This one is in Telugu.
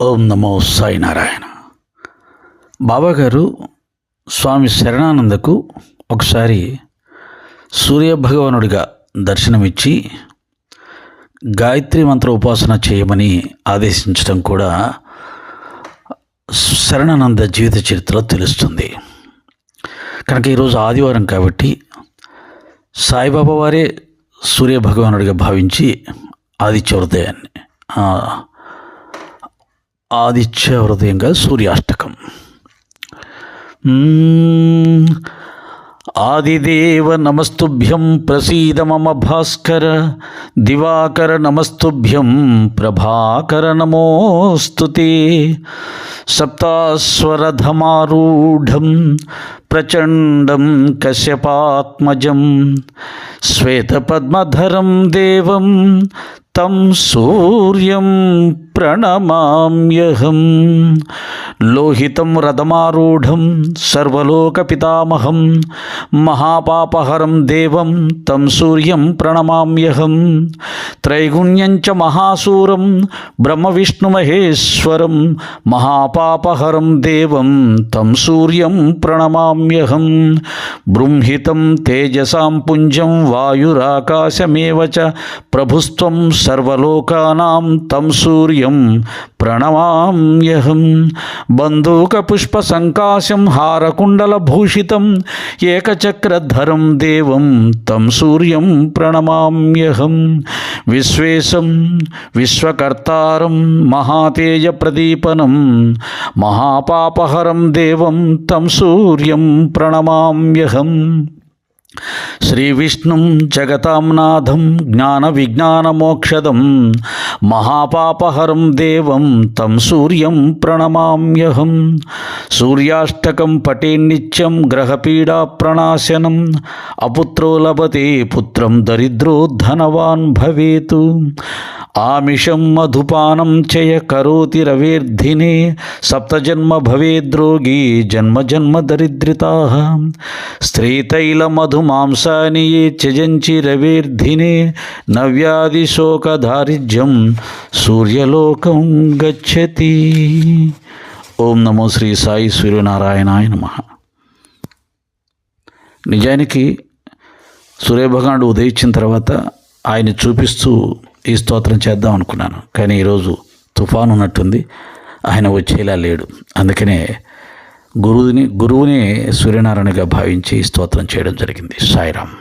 ఓం నమో సాయి నారాయణ. బాబాగారు స్వామి శరణానందకు ఒకసారి సూర్యభగవానుడిగా దర్శనమిచ్చి గాయత్రి మంత్ర ఉపాసన చేయమని ఆదేశించడం కూడా శరణానంద జీవిత చరిత్రలో తెలుస్తుంది. కనుక ఈరోజు ఆదివారం కాబట్టి సాయిబాబా వారే సూర్యభగవానుడిగా భావించి ఆదిత్య హృదయంగా సూర్యాష్టకం. ఆదిదేవ నమస్తుభ్యం ప్రసీద మమ భాస్కర, దివాకర నమస్తుభ్యం ప్రభాకర నమోస్తుతే. సప్తాస్వరధమారూఢం ప్రచండం కశ్యపాత్మజం, శ్వేతపద్మధరం దేవం తం సూర్యం ప్రణమామ్యహం. లోహితం రథమారూఢం సర్వలోకపితామహం, మహాపాపహరం దేవం తం సూర్యం ప్రణమామ్యహం. త్రైగుణ్యం చ మహాసూరం బ్రహ్మవిష్ణుమహేశ్వరం, మహాపాపహరం దేవం తం సూర్యం ప్రణమామ్యహం. బృంహితం తేజసాం పుంజం వాయురాకాశమేవ చ, ప్రభుస్త్వం సర్వలోకానాం తం సూర్యం ప్రణమామ్యహం. బంధూకపుష్పసంకాశం హారకుండలభూషితం ఏకచక్రధరం దేవం తం సూర్యం ప్రణమామ్యహం. విశ్వేశం విశ్వకర్తారం మహాతేజప్రదీపనం, మహాపాపహరం దేవం తం సూర్యం ప్రణమామ్యహం. శ్రీవిష్ణుం జగతాం నాథం జ్ఞానవిజ్ఞానమోక్షదం, మహాపాపహరం దేవం తం సూర్యం ప్రణమామ్యహం. సూర్యాష్టకం పఠేన్నిత్యం గ్రహపీడా ప్రణాశనం, అపుత్రో లభతే పుత్రం దరిద్రో ధనవాన్ భవేతు. ఆమిషం మధుపానం చయ కరోతి రవేర్ధినే, సప్తజన్మ భవేద్రోగి జన్మ జన్మ దరిద్రితాః. స్త్రీతైల మధుమాంసాని ఏ త్యజంచి రవేర్ధినే, నవ్యాదిశోకదారిద్ర్యం సూర్యలోకం గచ్చతి. ఓం నమో శ్రీ సాయి సూర్యనారాయణాయ నమః. నిజానికి సూర్యభగవానుడు ఉదయించిన తర్వాత ఆయన చూపిస్తూ ఈ స్తోత్రం చేద్దాం అనుకున్నాను, కానీ ఈరోజు తుఫాను ఉన్నట్టుంది, ఆయన వచ్చేలా లేడు. అందుకనే గురువుని సూర్యనారాయణగా భావించి స్తోత్రం చేయడం జరిగింది. సాయిరామ్.